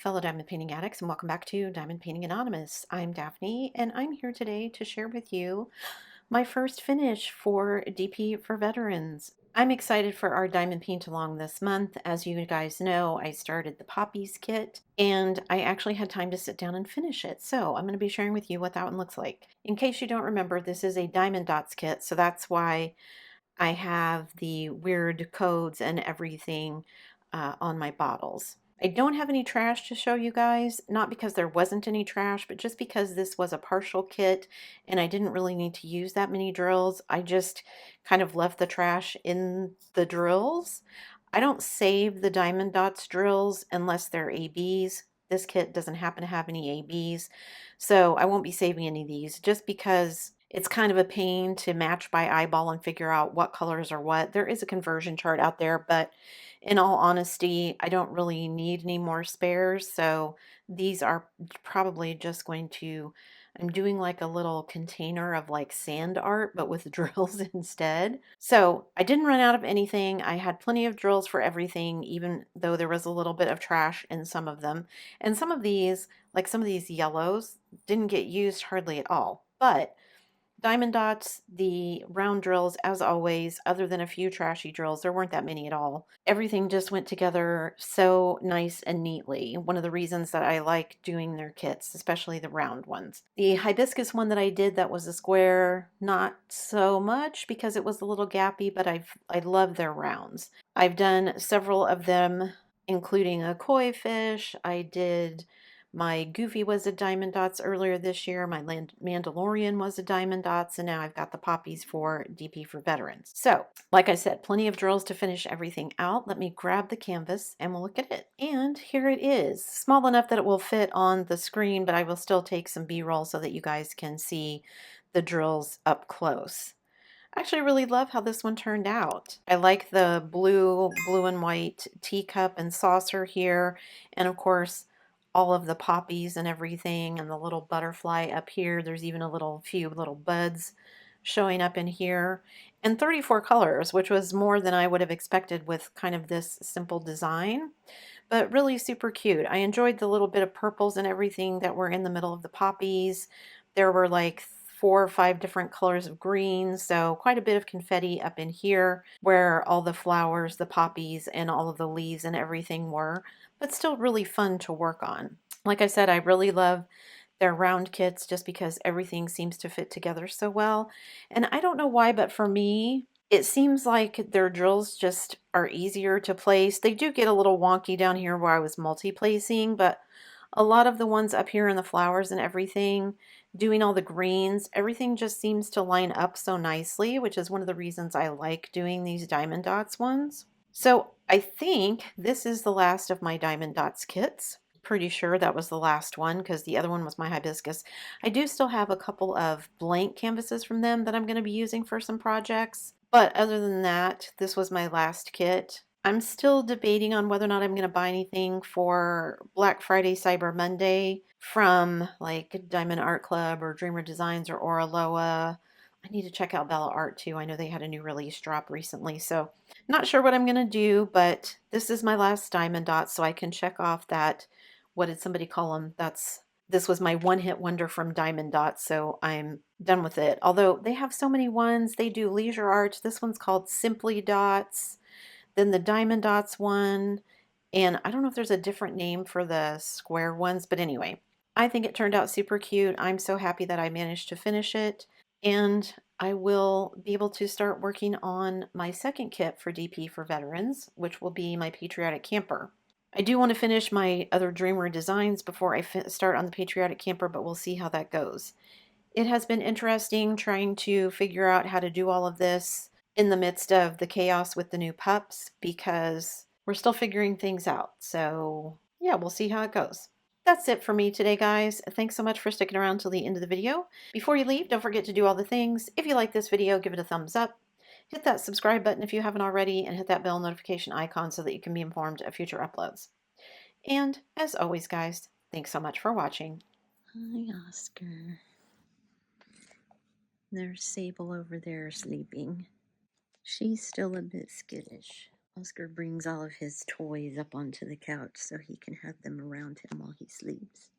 fellow diamond painting addicts, and welcome back to Diamond Painting Anonymous. I'm Daphne, and I'm here today to share with you my first finish for DP for Veterans. I'm excited for our diamond paint along this month. As you guys know, I started the poppies kit, and I actually had time to sit down and finish it. So I'm going to be sharing with you what that one looks like. In case you don't remember, this is a Diamond Dotz kit, so that's why I have the weird codes and everything on my bottles. I don't have any trash to show you guys, not because there wasn't any trash, but just because this was a partial kit and I didn't really need to use that many drills. I just kind of left the trash in the drills. I don't save the Diamond Dotz drills unless they're ABs. This kit doesn't happen to have any ABs, so I won't be saving any of these just because it's kind of a pain to match by eyeball and figure out what colors are what. There is a conversion chart out there, but in all honesty, I don't really need any more spares, so these are probably just going to, I'm doing like a little container of like sand art, but with drills instead. So I didn't run out of anything. I had plenty of drills for everything, even though there was a little bit of trash in some of them. And some of these, like some of these yellows, didn't get used hardly at all. But Diamond Dotz, the round drills, as always, other than a few trashy drills, there weren't that many at all. Everything just went together so nice and neatly. One of the reasons that I like doing their kits, especially the round ones. The hibiscus one that I did that was a square, not so much because it was a little gappy, but I love their rounds. I've done several of them, including a koi fish. I did my Goofy was a Diamond Dotz earlier this year. My Mandalorian was a Diamond Dotz, and now I've got the poppies for DP for Veterans. So, like I said, plenty of drills to finish everything out. Let me grab the canvas and we'll look at it. And here it is. Small enough that it will fit on the screen, but I will still take some B-roll so that you guys can see the drills up close. I actually really love how this one turned out. I like the blue and white teacup and saucer here, and of course all of the poppies and everything, and the little butterfly up here. There's even a few little buds showing up in here, and 34 colors, which was more than I would have expected with kind of this simple design, but really super cute. I enjoyed the little bit of purples and everything that were in the middle of the poppies. There were like 4 or 5 different colors of green, so quite a bit of confetti up in here where all the flowers, the poppies, and all of the leaves and everything were, but still really fun to work on. Like I said, I really love their round kits just because everything seems to fit together so well. And I don't know why, but for me, it seems like their drills just are easier to place. They do get a little wonky down here where I was multi-placing, but a lot of the ones up here in the flowers and everything, doing all the greens, everything just seems to line up so nicely, which is one of the reasons I like doing these Diamond Dotz ones. So I think this is the last of my Diamond Dotz kits. Pretty sure that was the last one because the other one was my hibiscus. I do still have a couple of blank canvases from them that I'm going to be using for some projects. But other than that, this was my last kit. I'm still debating on whether or not I'm going to buy anything for Black Friday, Cyber Monday from like Diamond Art Club or Dreamer Designs or Oraloa. I need to check out Bella Art too. I know they had a new release drop recently, so not sure what I'm going to do, but this is my last Diamond Dot, so I can check off that, what did somebody call them? This was my one-hit wonder from Diamond Dotz, so I'm done with it. Although they have so many ones. They do leisure art. This one's called Simply Dots. Then the Diamond Dotz one, and I don't know if there's a different name for the square ones, but anyway, I think it turned out super cute. I'm so happy that I managed to finish it, and I will be able to start working on my second kit for DP for Veterans, which will be my Patriotic Camper. I do want to finish my other Dreamer designs before I start on the Patriotic Camper, but we'll see how that goes. It has been interesting trying to figure out how to do all of this in the midst of the chaos with the new pups because we're still figuring things out. So yeah, we'll see how it goes. That's it for me today, guys. Thanks so much for sticking around till the end of the video. Before you leave, don't forget to do all the things. If you like this video, give it a thumbs up. Hit that subscribe button if you haven't already, and hit that bell notification icon so that you can be informed of future uploads. And as always, guys, thanks so much for watching. Hi, Oscar. There's Sable over there sleeping. She's still a bit skittish. Oscar brings all of his toys up onto the couch so he can have them around him while he sleeps.